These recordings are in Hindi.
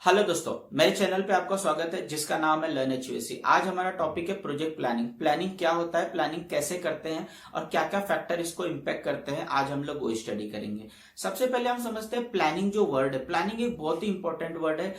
हेलो दोस्तों, मेरे चैनल पे आपका स्वागत है जिसका नाम है लर्न एचयूएसी। आज हमारा टॉपिक है प्रोजेक्ट प्लानिंग। प्लानिंग क्या होता है, प्लानिंग कैसे करते हैं और क्या क्या फैक्टर इसको इम्पैक्ट करते हैं, आज हम लोग वो स्टडी करेंगे। सबसे पहले हम समझते हैं प्लानिंग जो वर्ड है। प्लानिंग एक बहुत ही इंपॉर्टेंट वर्ड है,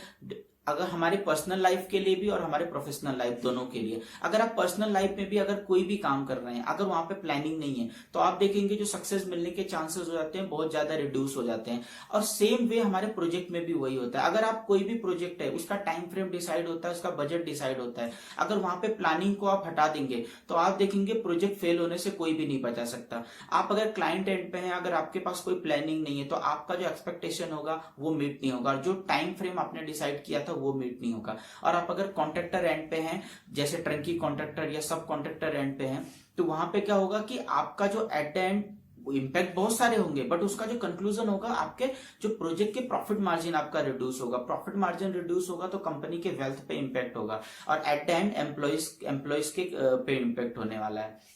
अगर हमारे पर्सनल लाइफ के लिए भी और हमारे प्रोफेशनल लाइफ दोनों के लिए। अगर आप पर्सनल लाइफ में भी अगर कोई भी काम कर रहे हैं, अगर वहां पे प्लानिंग नहीं है तो आप देखेंगे जो सक्सेस मिलने के चांसेस हो जाते हैं बहुत ज्यादा रिड्यूस हो जाते हैं। और सेम वे हमारे प्रोजेक्ट में भी वही होता है। अगर आप कोई भी प्रोजेक्ट है, उसका टाइम फ्रेम डिसाइड होता है, उसका बजट डिसाइड होता है, अगर वहां पे प्लानिंग को आप हटा देंगे तो आप देखेंगे प्रोजेक्ट फेल होने से कोई भी नहीं बचा सकता। आप अगर क्लाइंट एंड पे हैं, अगर आपके पास कोई प्लानिंग नहीं है तो आपका जो एक्सपेक्टेशन होगा वो मीट नहीं होगा, और जो टाइम फ्रेम आपने डिसाइड किया था वो मीट नहीं होगा। और आप अगर कॉन्ट्रैक्टर एंड पे हैं, जैसे टर्ंकी कॉन्ट्रैक्टर या सब कॉन्ट्रैक्टर एंड पे हैं, तो वहां पे क्या होगा कि आपका जो एट द एंड इम्पैक्ट बहुत सारे होंगे, बट उसका जो कंक्लूजन होगा, आपके जो प्रोजेक्ट के प्रॉफिट मार्जिन आपका रिड्यूस होगा। प्रॉफिट मार्जिन रिड्यूस होगा तो कंपनी के वेल्थ पे इम्पैक्ट होगा, और एट द एंड एम्प्लॉइज के पे इम्पैक्ट होने वाला है।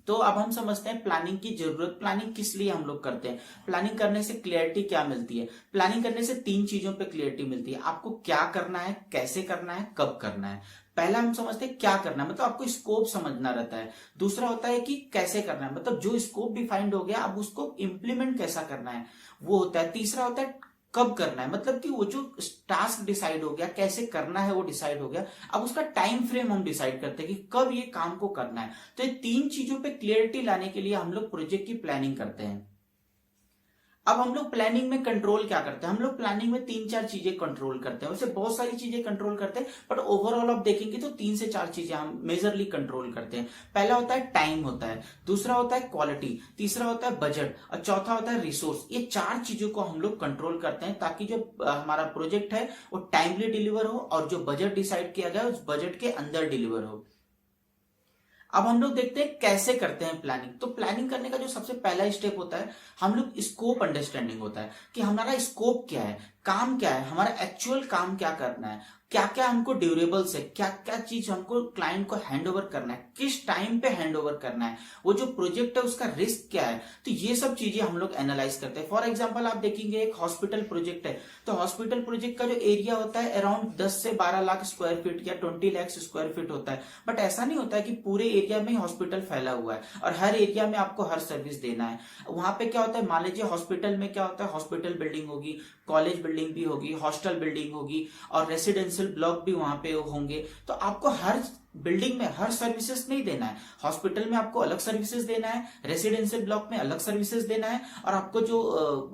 तो अब हम समझते हैं प्लानिंग की जरूरत। प्लानिंग किस लिए हम लोग करते हैं, प्लानिंग करने से क्लियरिटी क्या मिलती है। प्लानिंग करने से तीन चीजों पे क्लियरिटी मिलती है, आपको क्या करना है, कैसे करना है, कब करना है। पहला हम समझते हैं क्या करना है, मतलब आपको स्कोप समझना रहता है। दूसरा होता है कि कैसे करना है, मतलब जो स्कोप डिफाइंड हो गया अब उसको इम्प्लीमेंट कैसा करना है वो होता है। तीसरा होता है कब करना है, मतलब कि वो जो टास्क डिसाइड हो गया, कैसे करना है वो डिसाइड हो गया, अब उसका टाइम फ्रेम हम डिसाइड करते हैं कि कब ये काम को करना है। तो ये तीन चीजों पे क्लियरिटी लाने के लिए हम लोग प्रोजेक्ट की प्लानिंग करते हैं। अब हम लोग प्लानिंग में कंट्रोल क्या करते हैं, हम लोग प्लानिंग में तीन चार चीजें कंट्रोल करते हैं। वैसे बहुत सारी चीजें कंट्रोल करते हैं, बट ओवरऑल आप देखेंगे तो तीन से चार चीजें हम मेजरली कंट्रोल करते हैं। पहला होता है टाइम होता है, दूसरा होता है क्वालिटी, तीसरा होता है बजट, और चौथा होता है रिसोर्स। ये चार चीजों को हम लोग कंट्रोल करते हैं ताकि जो हमारा प्रोजेक्ट है वो टाइमली डिलीवर हो, और जो बजट डिसाइड किया गया उस बजट के अंदर डिलीवर हो। अब हम लोग देखते हैं कैसे करते हैं प्लानिंग। तो प्लानिंग करने का जो सबसे पहला स्टेप होता है, हम लोग स्कोप अंडरस्टैंडिंग होता है कि हमारा स्कोप क्या है, काम क्या है, हमारा एक्चुअल काम क्या करना है, क्या क्या हमको ड्यूरेबल्स है, क्या क्या चीज हमको क्लाइंट को हैंड ओवर करना है, किस टाइम पे हैंड ओवर करना है, वो जो प्रोजेक्ट है उसका रिस्क क्या है। तो ये सब चीजें हम लोग एनालाइज करते हैं। फॉर एग्जांपल आप देखेंगे एक हॉस्पिटल प्रोजेक्ट है, तो हॉस्पिटल प्रोजेक्ट का जो एरिया होता है अराउंड 10 से 12 लाख स्क्वायर फीट या 20 लाख स्क्वायर फीट होता है। बट ऐसा नहीं होता है कि पूरे एरिया में हॉस्पिटल फैला हुआ है और हर एरिया में आपको हर सर्विस देना है। वहां पे क्या होता है, मान लीजिए हॉस्पिटल में क्या होता है, हॉस्पिटल बिल्डिंग होगी, कॉलेज बिल्डिंग भी होगी, हॉस्टल बिल्डिंग होगी, और रेसिडेंशियल ब्लॉक भी वहां पे होंगे। तो आपको हर बिल्डिंग में हर सर्विसेज नहीं देना है। हॉस्पिटल में आपको अलग सर्विसेज देना है, रेसिडेंशियल ब्लॉक में अलग सर्विसेज देना है, और आपको जो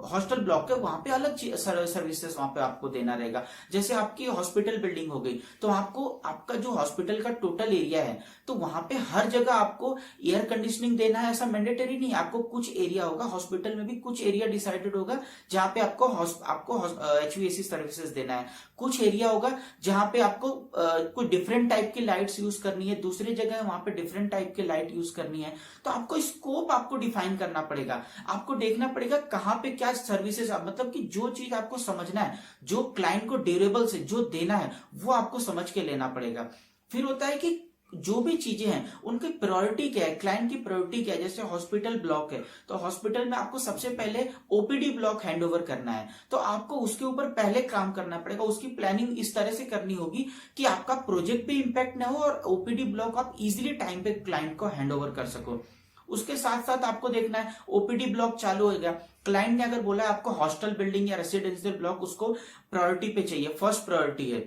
हॉस्टल ब्लॉक है वहां पे अलग सर्विसेज वहां पे आपको देना रहेगा। जैसे आपकी हॉस्पिटल बिल्डिंग हो गई तो आपको आपका जो हॉस्पिटल का टोटल एरिया है, तो वहां पे हर जगह आपको एयर कंडीशनिंग देना है, ऐसा मैंडेटरी नहीं। आपको कुछ एरिया होगा, हॉस्पिटल में भी कुछ एरिया डिसाइडेड होगा जहां पे आपको एचवीएसी सर्विसेज देना है। कुछ एरिया होगा जहां पे आपको कुछ डिफरेंट टाइप की लाइट्स यूज करनी है, दूसरी जगह वहां पे डिफरेंट टाइप की लाइट यूज करनी है। तो आपको स्कोप आपको डिफाइन करना पड़ेगा, आपको देखना पड़ेगा कहां पे क्या सर्विसेज, मतलब कि जो चीज आपको समझना है, जो क्लाइंट को ड्यूरेबल से जो देना है वो आपको समझ के लेना पड़ेगा। फिर होता है कि जो भी चीजें हैं उनकी प्रायोरिटी क्या है, क्लाइंट की प्रायोरिटी क्या है। जैसे हॉस्पिटल ब्लॉक है तो हॉस्पिटल में आपको सबसे पहले ओपीडी ब्लॉक हैंड ओवर करना है, तो आपको उसके ऊपर पहले काम करना पड़ेगा। उसकी प्लानिंग इस तरह से करनी होगी कि आपका प्रोजेक्ट भी इंपैक्ट ना हो और ओपीडी ब्लॉक आप इजिली टाइम पे क्लाइंट को हैंड ओवर कर सको। उसके साथ साथ आपको देखना है ओपीडी ब्लॉक चालू हो गया, क्लाइंट ने अगर बोला है आपको हॉस्टल बिल्डिंग या रेसिडेंशियल ब्लॉक उसको प्रायोरिटी पे चाहिए, फर्स्ट प्रायोरिटी है,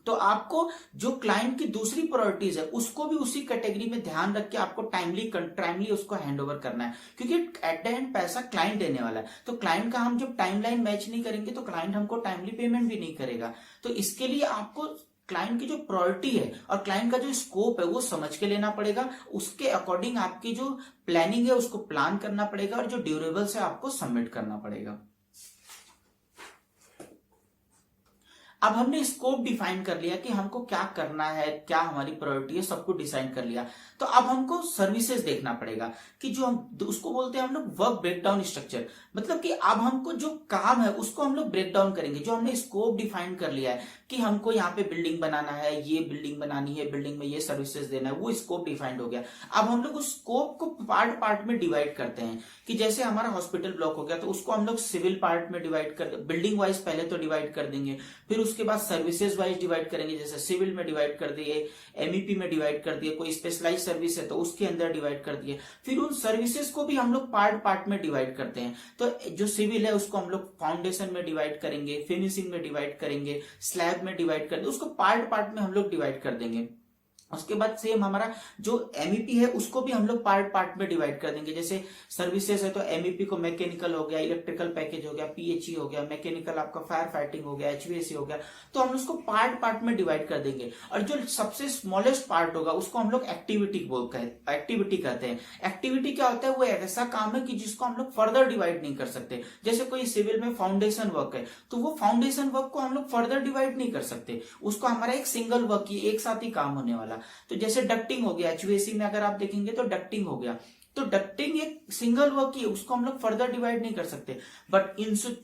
तो आपको जो क्लाइंट की दूसरी प्रायोरिटीज है उसको भी उसी कैटेगरी में ध्यान रख के आपको टाइमली उसको हैंड ओवर करना है, क्योंकि एट द एंड पैसा क्लाइंट देने वाला है। तो क्लाइंट का हम जब टाइमलाइन मैच नहीं करेंगे तो क्लाइंट हमको टाइमली पेमेंट भी नहीं करेगा। तो इसके लिए आपको क्लाइंट की जो प्रायोरिटी है और क्लाइंट का जो स्कोप है वो समझ के लेना पड़ेगा। उसके अकॉर्डिंग आपकी जो प्लानिंग है उसको प्लान करना पड़ेगा, और जो ड्यूरेबल्स है आपको सबमिट करना पड़ेगा। अब हमने स्कोप डिफाइन कर लिया कि हमको क्या करना है, क्या हमारी प्रायोरिटी है, सबको डिसाइड कर लिया। तो अब हमको सर्विसेज देखना पड़ेगा कि जो हम उसको बोलते हैं हम लोग वर्क ब्रेकडाउन स्ट्रक्चर, मतलब कि अब हमको जो काम है उसको हम लोग ब्रेक डाउन करेंगे। जो हमने स्कोप डिफाइन कर लिया है कि हमको यहाँ पे बिल्डिंग बनाना है, ये बिल्डिंग बनानी है, बिल्डिंग में ये सर्विसेज देना है, वो स्कोप डिफाइंड हो गया। अब हम लोग उस स्कोप को पार्ट पार्ट में डिवाइड करते हैं कि जैसे हमारा हॉस्पिटल ब्लॉक हो गया तो उसको हम लोग सिविल पार्ट में डिवाइड कर, बिल्डिंग वाइज पहले तो डिवाइड कर देंगे, फिर उसके बाद सर्विसेज वाइज डिवाइड करेंगे, जैसे सिविल में डिवाइड कर दिए, एमईपी में डिवाइड कर दिए, कोई स्पेशलाइज सर्विस है तो उसके अंदर डिवाइड कर दिए। फिर उन सर्विसेज को भी हम लोग पार्ट पार्ट में डिवाइड करते हैं। तो जो सिविल है उसको हम लोग फाउंडेशन में डिवाइड करेंगे, फिनिशिंग में डिवाइड करेंगे, स्लैब में डिवाइड कर देंगे, उसको पार्ट पार्ट में हम लोग डिवाइड कर देंगे। उसके बाद सेम हमारा जो एमईपी है उसको भी हम लोग पार्ट पार्ट में डिवाइड कर देंगे। जैसे सर्विसेज है तो एमईपी को मैकेनिकल हो गया, इलेक्ट्रिकल पैकेज हो गया, पीएचई हो गया, मैकेनिकल आपका फायर फाइटिंग हो गया, एचवीएसी हो गया, तो हम उसको पार्ट पार्ट में डिवाइड कर देंगे। और जो सबसे स्मॉलेस्ट पार्ट होगा उसको हम लोग एक्टिविटी कहते हैं। एक्टिविटी क्या होता है, वो ऐसा काम है कि जिसको हम लोग फर्दर डिवाइड नहीं कर सकते। जैसे कोई सिविल में फाउंडेशन वर्क है तो वो फाउंडेशन वर्क को हम लोग फर्दर डिवाइड नहीं कर सकते, उसको हमारा एक सिंगल वर्क ही एक साथ ही काम होने वाला। तो जैसे डक्टिंग हो गया, एचवीएसी में अगर आप देखेंगे तो डक्टिंग हो गया, तो डक्टिंग एक सिंगल वर्क ही है, उसको हम लोग फर्दर डिवाइड नहीं कर सकते। बट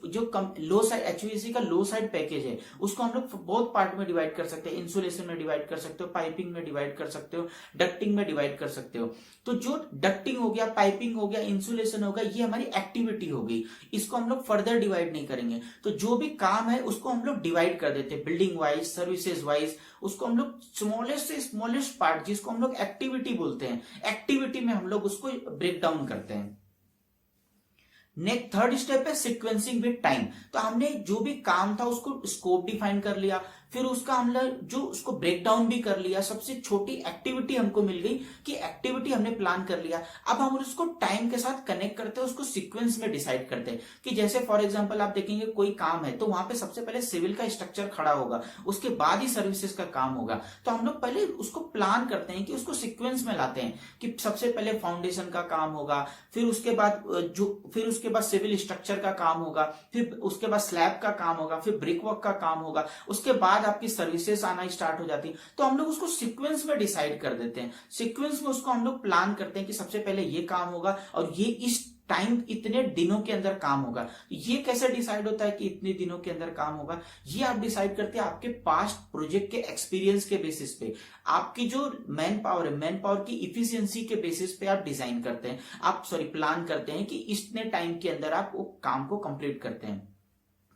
जो लो साइड एचवीएसी का लो साइड पैकेज है उसको हम लोग बहुत पार्ट में डिवाइड कर सकते हैं। इंसुलेशन में डिवाइड कर सकते हो, पाइपिंग में डिवाइड कर सकते हो, डक्टिंग में डिवाइड कर सकते हो। तो जो डक्टिंग हो गया, पाइपिंग हो गया, इंसुलेशन हो गया, ये हमारी एक्टिविटी हो गई, इसको हम लोग फर्दर डिवाइड नहीं करेंगे। तो जो भी काम है उसको हम लोग डिवाइड कर देते हैं बिल्डिंग वाइज, सर्विसेज वाइज, उसको हम लोग स्मॉलेस्ट से स्मॉलेस्ट पार्ट जिसको हम लोग एक्टिविटी बोलते हैं, एक्टिविटी में हम लोग उसको ब्रेक डाउन करते हैं। नेक्स्ट थर्ड स्टेप है सीक्वेंसिंग विद टाइम। तो हमने जो भी काम था उसको स्कोप डिफाइन कर लिया, फिर उसका हमने जो उसको ब्रेक डाउन भी कर लिया, सबसे छोटी एक्टिविटी हमको मिल गई कि एक्टिविटी हमने प्लान कर लिया। अब हम उसको टाइम के साथ कनेक्ट करते हैं, उसको सीक्वेंस में डिसाइड करते हैं कि जैसे फॉर एग्जांपल आप देखेंगे कोई काम है तो वहां पे सबसे पहले सिविल का स्ट्रक्चर खड़ा होगा, उसके बाद ही सर्विसेज का काम होगा। तो हम लोग पहले उसको प्लान करते हैं कि उसको सीक्वेंस में लाते हैं कि सबसे पहले फाउंडेशन का काम होगा, फिर उसके बाद सिविल स्ट्रक्चर का काम होगा, फिर उसके बाद स्लैब का काम होगा, फिर ब्रिक वर्क का काम होगा, उसके बाद आपकी सर्विसेज आना स्टार्ट हो जाती है। तो हम लोग उसको सीक्वेंस में डिसाइड कर देते हैं, सीक्वेंस में उसको हम लोग प्लान करते हैं कि सबसे पहले ये काम होगा और ये इस टाइम इतने दिनों के अंदर काम होगा। ये कैसे डिसाइड होता है कि इतने दिनों के अंदर काम होगा, ये आप डिसाइड करते हैं आपके पास्ट प्रोजेक्ट के एक्सपीरियंस के बेसिस पे, आपकी जो मैन पावर है, मैन पावर की इफिशियंसी के बेसिस पे आप डिजाइन करते हैं, प्लान करते हैं कि इतने टाइम के अंदर आप वो काम को कंप्लीट करते हैं।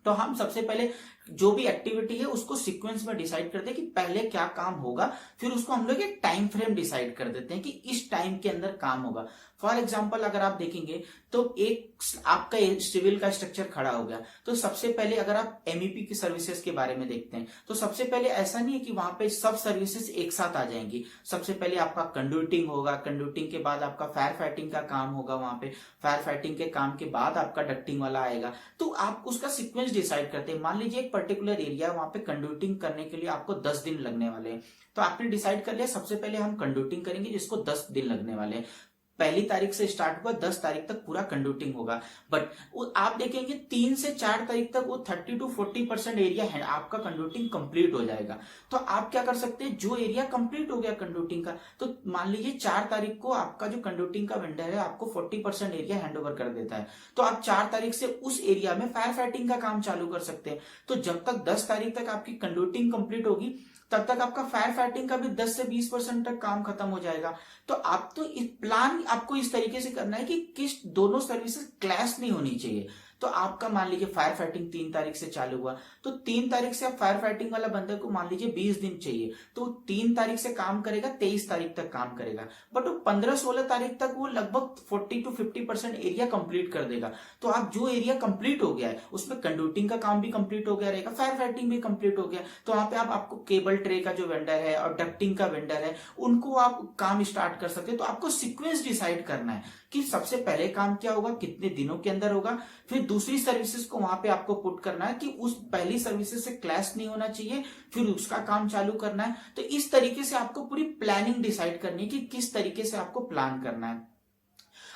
तो हम सबसे पहले जो भी एक्टिविटी है उसको सीक्वेंस में डिसाइड करते हैं कि पहले क्या काम होगा, फिर उसको हम लोग एक टाइम फ्रेम डिसाइड कर देते हैं कि इस टाइम के अंदर काम होगा। फॉर एग्जांपल अगर आप देखेंगे तो एक आपका सिविल का स्ट्रक्चर खड़ा हो गया, तो सबसे पहले अगर आप एमईपी की सर्विसेज के बारे में देखते हैं तो सबसे पहले ऐसा नहीं है कि वहां पे सब सर्विसेज एक साथ आ जाएंगी। सबसे पहले आपका कंड्यूटिंग होगा, कंड्यूटिंग के बाद आपका फायर फाइटिंग का काम होगा, वहां पे फायर फाइटिंग के काम के बाद आपका डक्टिंग वाला आएगा। तो आप उसका सीक्वेंस डिसाइड करते हैं। मान लीजिए एक पर्टिकुलर एरिया है, वहां पे कंड्यूटिंग करने के लिए आपको 10 दिन लगने वाले हैं, तो आपने डिसाइड कर लिया सबसे पहले हम कंड्यूटिंग करेंगे जिसको 10 दिन लगने वाले हैं। पहली तारीख से स्टार्ट हुआ, 10 तारीख तक पूरा कंड्यूटिंग होगा। बट आप देखेंगे 3 से 4 तारीख तक वो 30 to 40% एरिया है आपका कंड्यूटिंग कंप्लीट हो जाएगा। तो आप क्या कर सकते हैं, जो एरिया कंप्लीट हो गया कंड्यूटिंग का, तो मान लीजिए 4 तारीख को आपका जो कंड्यूटिंग का वेंडर है आपको 40% एरिया हैंड ओवर कर देता है, तो आप 4 तारीख से उस एरिया में फायर फाइटिंग का काम चालू कर सकते हैं। तो जब तक 10 तारीख तक आपकी कंड्यूटिंग कंप्लीट होगी तब तक आपका फायर फाइटिंग का भी 10 से 20% तक काम खत्म हो जाएगा। तो आप तो इस प्लान आपको इस तरीके से करना है कि किस दोनों सर्विसेज क्लैश नहीं होनी चाहिए। तो आपका मान लीजिए फायर फाइटिंग 3 तारीख से चालू हुआ, तो 3 तारीख से आप फायर फाइटिंग वाला बंदे को मान लीजिए 20 दिन चाहिए, तो 3 तारीख से काम करेगा, 23 तारीख तक काम करेगा, बट वो 15-16 तारीख तक वो लगभग 40 to 50% एरिया कंप्लीट कर देगा। तो आप जो एरिया कंप्लीट हो गया है उसमें कंड्यूटिंग का काम भी कंप्लीट हो गया रहेगा, फायर फाइटिंग भी कंप्लीट हो गया, तो वहां पे आपको केबल ट्रे का जो वेंडर है और डक्टिंग का वेंडर है उनको आप काम स्टार्ट कर सकते हैं। तो आपको सीक्वेंस डिसाइड करना है कि सबसे पहले काम क्या होगा, कितने दिनों के अंदर होगा, फिर दूसरी सर्विसेज को वहां पे आपको पुट करना है कि उस पहली सर्विसेज से क्लैश नहीं होना चाहिए, फिर उसका काम चालू करना है। तो इस तरीके से आपको पूरी प्लानिंग डिसाइड करनी है कि किस तरीके से आपको प्लान करना है।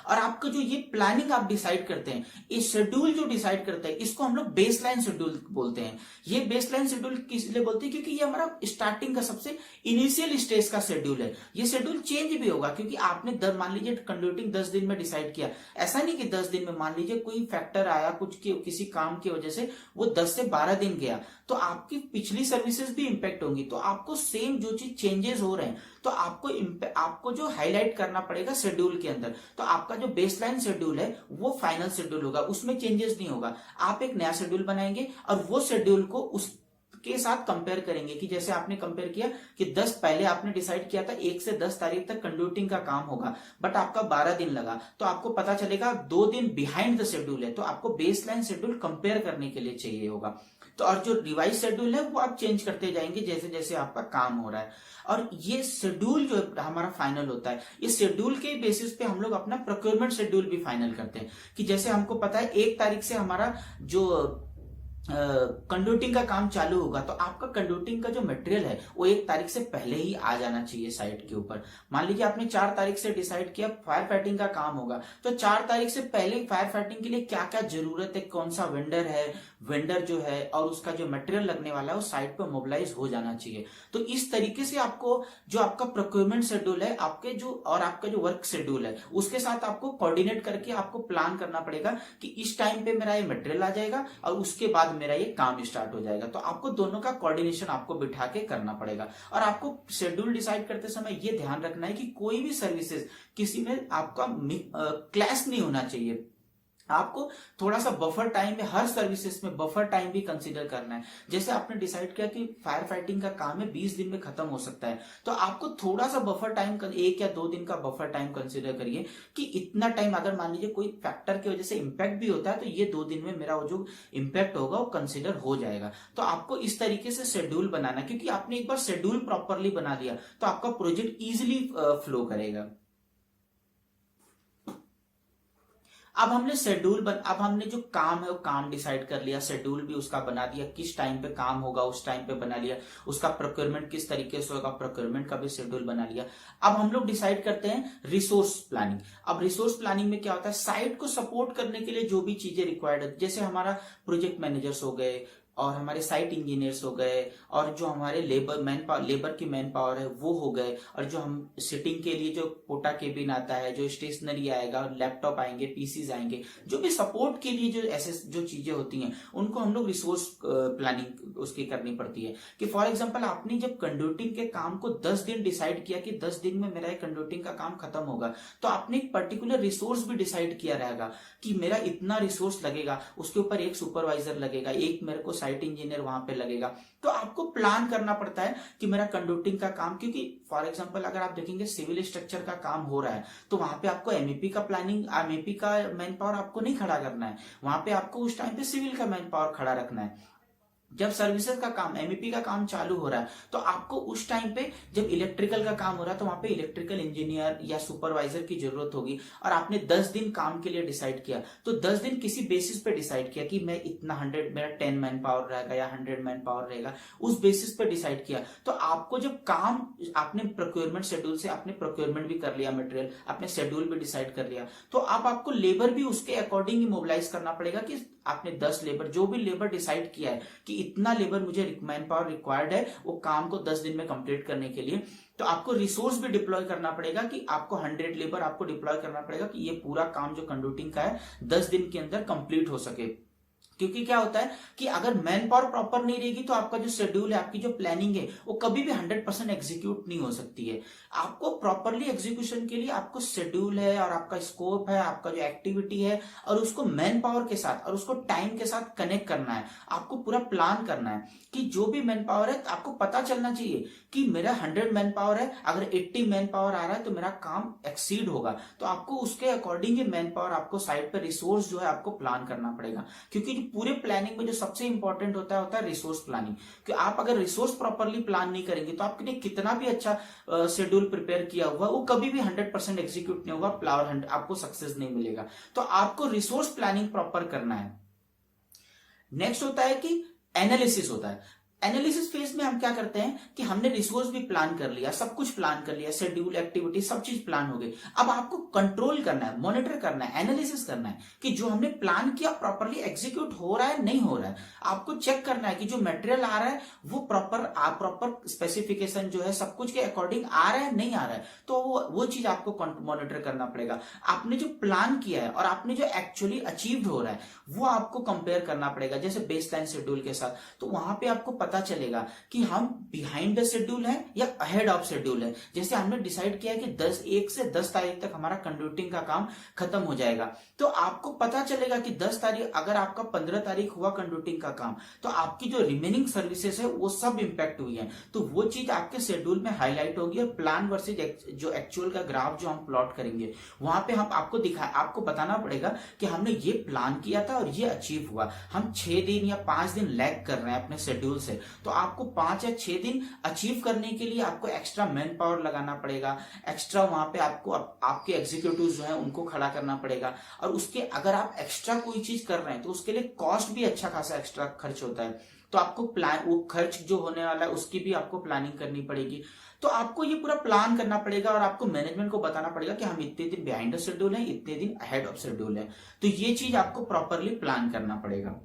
और आपका जो ये प्लानिंग आप डिसाइड करते हैं, ये शेड्यूल जो डिसाइड करते हैं, इसको हम लोग बेसलाइन शेड्यूल बोलते हैं। ये बेसलाइन शेड्यूल किस लिए बोलते हैं, क्योंकि ये हमारा स्टार्टिंग का सबसे इनिशियल स्टेज का शेड्यूल है। ये शेड्यूल चेंज भी होगा क्योंकि आपने मान लीजिए कंड्यूटिंग 10 दिन में डिसाइड किया, ऐसा नहीं कि 10 दिन में, मान लीजिए कोई फैक्टर आया कुछ किसी काम की वजह से वो 10 से 12 दिन गया, तो आपकी पिछली सर्विसेज भी इंपैक्ट होंगी। तो आपको सेम जो चीज चेंजेस हो रहे हैं तो आपको जो हाईलाइट करना पड़ेगा शेड्यूल के अंदर। तो आपका जो बेसलाइन शेड्यूल है वो फाइनल शेड्यूल होगा, उसमें चेंजेस नहीं होगा। आप एक नया शेड्यूल बनाएंगे और वो शेड्यूल को के साथ कंपेयर करेंगे कि जैसे आपने कंपेयर किया कि 10 पहले आपने डिसाइड किया था 1 से 10 तारीख तक कंडक्टिंग का काम होगा, बट आपका 12 दिन लगा, तो आपको पता चलेगा 2 दिन बिहाइंड द शेड्यूल है, तो आपको बेसलाइन शेड्यूल कंपेयर करने के लिए चाहिए होगा। तो और जो रिवाइज शेड्यूल है वो आप चेंज करते जाएंगे जैसे जैसे आपका काम हो रहा है। और ये शेड्यूल जो हमारा फाइनल होता है, इस शेड्यूल के बेसिस पे हम लोग अपना प्रोक्योरमेंट शेड्यूल भी फाइनल करते हैं कि जैसे हमको पता है 1 तारीख से हमारा जो कंडक्टिंग का काम चालू होगा, तो आपका कंडक्टिंग का जो मटेरियल है वो 1 तारीख से पहले ही आ जाना चाहिए साइट के ऊपर। मान लीजिए आपने 4 तारीख से डिसाइड किया फायर फाइटिंग का काम होगा, तो 4 तारीख से पहले फायर फाइटिंग के लिए क्या क्या जरूरत है, कौन सा वेंडर जो है और उसका जो मटेरियल लगने वाला है वो साइट पर मोबिलाइज हो जाना चाहिए। तो इस तरीके से आपको जो आपका प्रोक्योरमेंट शेड्यूल है आपके जो और आपका जो वर्क शेड्यूल है उसके साथ आपको कोऑर्डिनेट करके आपको प्लान करना पड़ेगा कि इस टाइम पे मेरा ये मटेरियल आ जाएगा और उसके बाद मेरा ये काम स्टार्ट हो जाएगा। तो आपको दोनों का कोऑर्डिनेशन आपको बिठा के करना पड़ेगा। और आपको शेड्यूल डिसाइड करते समय ये ध्यान रखना है कि कोई भी सर्विसेज किसी में आपका क्लैश नहीं होना चाहिए। आपको थोड़ा सा बफर टाइम में हर सर्विसेज में बफर टाइम भी कंसीडर करना है। जैसे आपने डिसाइड किया कि फायर फाइटिंग का काम है 20 दिन में खत्म हो सकता है, तो आपको थोड़ा सा बफर टाइम 1 या 2 दिन का बफर टाइम कंसीडर करिए कि इतना टाइम अगर मान लीजिए कोई फैक्टर की वजह से इंपैक्ट भी होता है तो ये 2 दिन में मेरा वो जो इंपैक्ट होगा वो कंसिडर हो जाएगा। तो आपको इस तरीके से शेड्यूल बनाना, क्योंकि आपने एक बार शेड्यूल प्रॉपरली बना लिया तो आपका प्रोजेक्ट इजिली फ्लो करेगा। अब हमने जो काम है वो काम डिसाइड कर लिया, शेड्यूल भी उसका बना दिया, किस टाइम पे काम होगा उस टाइम पे बना लिया, उसका प्रोक्योरमेंट किस तरीके से होगा प्रोक्योरमेंट का भी शेड्यूल बना लिया। अब हम लोग डिसाइड करते हैं रिसोर्स प्लानिंग। अब रिसोर्स प्लानिंग में क्या होता है, साइट को सपोर्ट करने के लिए जो भी चीजें रिक्वायर्ड है, जैसे हमारा प्रोजेक्ट मैनेजर्स हो गए और हमारे साइट इंजीनियर्स हो गए और जो हमारे लेबर की मैन पावर है वो हो गए, और जो हम सिटिंग के लिए जो पोटा केबिन आता है, जो स्टेशनरी आएगा, लैपटॉप आएंगे, पीसीज आएंगे, जो भी सपोर्ट के लिए जो चीजें होती हैं उनको हम लोग रिसोर्स प्लानिंग उसकी करनी पड़ती है। कि फॉर एग्जाम्पल आपने जब कंडक्टिंग के काम को 10 दिन डिसाइड किया कि 10 दिन में मेरा कंडक्टिंग का काम खत्म होगा, तो आपने एक पर्टिकुलर रिसोर्स भी डिसाइड किया रहेगा कि मेरा इतना रिसोर्स लगेगा, उसके ऊपर एक सुपरवाइजर लगेगा, एक मेरे को साइट इंजीनियर वहां पे लगेगा। तो आपको प्लान करना पड़ता है कि मेरा कंडक्टिंग का काम, क्योंकि फॉर एग्जांपल अगर आप देखेंगे सिविल स्ट्रक्चर का काम हो रहा है तो वहां पे आपको एमईपी का मैन पावर आपको नहीं खड़ा करना है, वहां पे आपको उस टाइम पे सिविल का मैन पावर खड़ा रखना है। जब सर्विसेज का काम एमईपी का काम चालू हो रहा है तो आपको उस टाइम पे जब इलेक्ट्रिकल का काम हो रहा है तो वहां पे इलेक्ट्रिकल इंजीनियर या सुपरवाइजर की जरूरत होगी। और आपने 10 दिन काम के लिए डिसाइड किया तो 10 दिन किसी बेसिस पे डिसाइड किया कि मैं इतना 100 मेरा 10 मैन पावर रहेगा या 100 मैन पावर रहेगा, उस बेसिस पे डिसाइड किया। तो आपको जब काम आपने प्रोक्योरमेंट शेड्यूल से आपने प्रोक्योरमेंट भी कर लिया, मटेरियल आपने शेड्यूल भी डिसाइड कर लिया, तो आपको लेबर भी उसके अकॉर्डिंग ही मोबिलाइज करना पड़ेगा कि आपने 10 लेबर जो भी लेबर डिसाइड किया है कि इतना लेबर मुझे मैन पावर रिक्वायर्ड है वो काम को 10 दिन में कंप्लीट करने के लिए, तो आपको रिसोर्स भी डिप्लॉय करना पड़ेगा कि आपको 100 लेबर आपको डिप्लॉय करना पड़ेगा कि ये पूरा काम जो कंडक्टिंग का है 10 दिन के अंदर कंप्लीट हो सके। क्योंकि क्या होता है कि अगर मैन पावर प्रॉपर नहीं रहेगी तो आपका जो शेड्यूल है, आपकी जो प्लानिंग है वो कभी भी 100% एग्जीक्यूट नहीं हो सकती है। आपको प्रॉपरली एग्जीक्यूशन के लिए आपको शेड्यूल है और आपका स्कोप है, आपका जो एक्टिविटी है और उसको मैन पावर के साथ और उसको टाइम के साथ कनेक्ट करना है। आपको पूरा प्लान करना है कि जो भी मैन पावर है आपको पता चलना चाहिए कि मेरा 100 मैन पावर है, अगर 80 मैन पावर आ रहा है तो मेरा काम एक्सीड होगा, तो आपको उसके अकॉर्डिंग मैन पावर आपको साइड पर रिसोर्स जो है आपको प्लान करना पड़ेगा। क्योंकि पूरे प्लानिंग में जो सबसे इंपॉर्टेंट होता है रिसोर्स प्लानिंग। कि आप अगर रिसोर्स प्रॉपरली प्लान नहीं करेंगे तो आपने कितना भी अच्छा शेड्यूल प्रिपेयर किया हुआ वो कभी भी 100% एग्जीक्यूट नहीं होगा, आपको सक्सेस नहीं मिलेगा। तो आपको रिसोर्स प्लानिंग प्रॉपर करना है। नेक्स्ट होता है कि एनालिसिस होता है। एनालिसिस फेज में हम क्या करते हैं कि हमने रिसोर्स भी प्लान कर लिया, सब कुछ प्लान कर लिया, शेड्यूल एक्टिविटी सब चीज प्लान हो गई। अब आपको कंट्रोल करना है, मॉनिटर करना है, एनालिसिस करना है कि जो हमने प्लान किया प्रॉपरली एग्जीक्यूट हो रहा है नहीं हो रहा है। आपको चेक करना है कि जो मटेरियल आ रहा है वो प्रॉपर स्पेसिफिकेशन जो है सब कुछ के अकॉर्डिंग आ रहा है नहीं आ रहा है, तो वो चीज आपको मॉनिटर करना पड़ेगा। आपने जो प्लान किया है और आपने जो एक्चुअली अचीव्ड हो रहा है वो आपको कंपेयर करना पड़ेगा, जैसे बेसलाइन शेड्यूल के साथ। तो वहां पे आपको पता पता चलेगा कि हम बिहाइंड द शेड्यूल है या अहेड ऑफ शेड्यूल है। जैसे हमने डिसाइड किया कि 1 से 10 तारीख तक हमारा कंप्यूटिंग का काम खत्म हो जाएगा, तो आपको पता चलेगा कि 10 तारीख, अगर आपका 15 तारीख हुआ कंप्यूटिंग का काम, तो आपकी जो रिमेनिंग सर्विसेज है वो सब इंपैक्ट हुई है। तो वो चीज आपके शेड्यूल में हाईलाइट होगी और प्लान वर्सेज जो एक्चुअल का ग्राफ जो हम प्लॉट करेंगे वहां पे हम आपको बताना पड़ेगा कि हमने ये प्लान किया था और ये अचीव हुआ। हम 6 दिन या 5 दिन लैग कर रहे हैं अपने शेड्यूल से, तो आपको 5 या 6 दिन अचीव करने के लिए आपको एक्स्ट्रा मैन पावर लगाना पड़ेगा, एक्स्ट्रा वहां पे आपको आपके एग्जीक्यूटिव जो है उनको खड़ा करना पड़ेगा। और उसके अगर आप एक्स्ट्रा कोई चीज कर रहे हैं तो उसके लिए कॉस्ट भी अच्छा खासा एक्स्ट्रा खर्च होता है, तो आपको प्लान, वो खर्च जो होने वाला है उसकी भी आपको प्लानिंग करनी पड़ेगी। तो आपको ये पूरा प्लान करना पड़ेगा और आपको मैनेजमेंट को बताना पड़ेगा कि हम इतने दिन बिहाइंड द शेड्यूल है, इतने दिन अहेड ऑफ शेड्यूल है। तो ये चीज आपको प्रॉपरली प्लान करना पड़ेगा।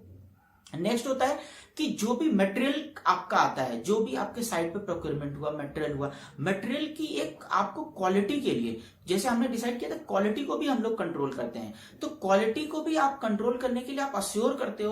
नेक्स्ट होता है कि जो भी मटेरियल आपका आता है, जो भी आपके साइट पे प्रोक्योरमेंट हुआ, मटेरियल हुआ, मटेरियल की एक आपको क्वालिटी के लिए, जैसे हमने डिसाइड किया था क्वालिटी को भी हम लोग कंट्रोल करते हैं, तो क्वालिटी को भी आप कंट्रोल करने के लिए आप अश्योर करते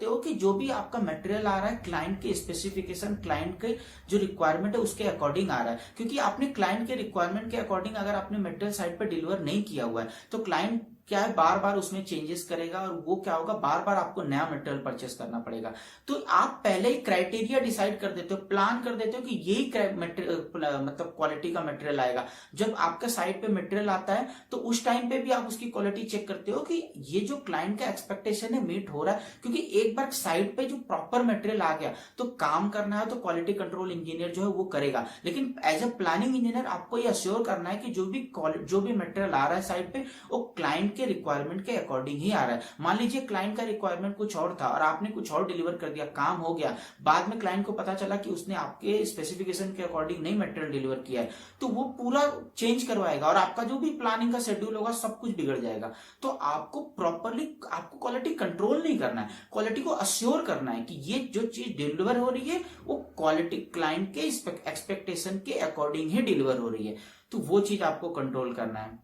हो कि जो भी आपका मटेरियल आ रहा है क्लाइंट के स्पेसिफिकेशन, क्लाइंट के जो रिक्वायरमेंट है उसके अकॉर्डिंग आ रहा है। क्योंकि आपने क्लाइंट के रिक्वायरमेंट के अकॉर्डिंग अगर आपने मटेरियल साइट पर डिलीवर नहीं किया हुआ है तो क्लाइंट क्या है, बार बार उसमें चेंजेस करेगा और वो क्या होगा, बार बार आपको नया मटेरियल परचेस करना पड़ेगा। तो आप पहले ही क्राइटेरिया डिसाइड कर देते हो, प्लान कर देते हो कि यही मतलब क्वालिटी का मटेरियल आएगा। जब आपका साइट पे मटेरियल आता है तो उस टाइम पे भी आप उसकी क्वालिटी चेक करते हो कि ये जो क्लाइंट का एक्सपेक्टेशन है मीट हो रहा है। क्योंकि एक बार साइट पे जो प्रॉपर मटेरियल आ गया तो काम करना है तो क्वालिटी कंट्रोल इंजीनियर जो है वो करेगा, लेकिन एज ए प्लानिंग इंजीनियर आपको ये अश्योर करना है कि जो भी मटेरियल आ रहा है साइट पे वो क्लाइंट के रिक्वायरमेंट के अकॉर्डिंग ही आ रहा है। मान लीजिए क्लाइंट का रिक्वायरमेंट कुछ और था और आपने कुछ और डिलीवर कर दिया, काम हो गया, बाद में क्लाइंट को पता चला कि उसने आपके स्पेसिफिकेशन के अकॉर्डिंग नहीं मटेरियल डिलीवर किया है, तो वो पूरा चेंज करवाएगा और आपका जो भी प्लानिंग का शेड्यूल होगा सब कुछ बिगड़ जाएगा। तो आपको प्रॉपरली आपको क्वालिटी कंट्रोल नहीं करना है, क्वालिटी को अश्योर करना है कि ये जो चीज डिलीवर हो रही है वो क्वालिटी क्लाइंट के एक्सपेक्टेशन के अकॉर्डिंग ही डिलीवर हो रही है। तो वो चीज आपको कंट्रोल करना है।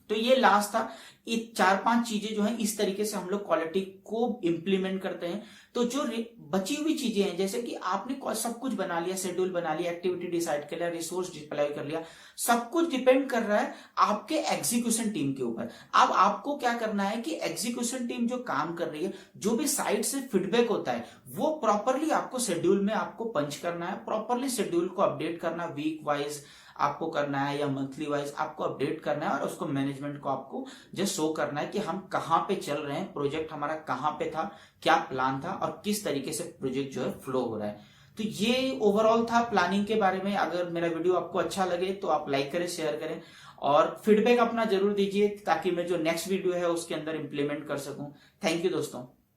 तो ये लास्ट था, ये 4-5 चीजें जो है इस तरीके से हम लोग क्वालिटी को इंप्लीमेंट करते हैं। तो जो बची हुई चीजें हैं, जैसे कि आपने सब कुछ बना लिया, शेड्यूल बना लिया, एक्टिविटी डिसाइड कर लिया, रिसोर्स डिप्लॉय कर लिया, सब कुछ डिपेंड कर रहा है आपके एग्जीक्यूशन टीम के ऊपर। अब आपको क्या करना है कि एग्जीक्यूशन टीम जो काम कर रही है, जो भी साइट से फीडबैक होता है वो प्रॉपरली आपको शेड्यूल में आपको पंच करना है, प्रॉपरली शेड्यूल को अपडेट करना, वीक वाइज आपको करना है या मंथली वाइज आपको अपडेट करना है और उसको मैनेजमेंट को आपको जस्ट शो करना है कि हम कहां पे चल रहे हैं, प्रोजेक्ट हमारा कहां पे था, क्या प्लान था और किस तरीके से प्रोजेक्ट जो है फ्लो हो रहा है। तो ये ओवरऑल था प्लानिंग के बारे में। अगर मेरा वीडियो आपको अच्छा लगे तो आप लाइक करें, शेयर करें और फीडबैक अपना जरूर दीजिए ताकि मैं जो नेक्स्ट वीडियो है उसके अंदर इंप्लीमेंट कर सकूं। थैंक यू दोस्तों।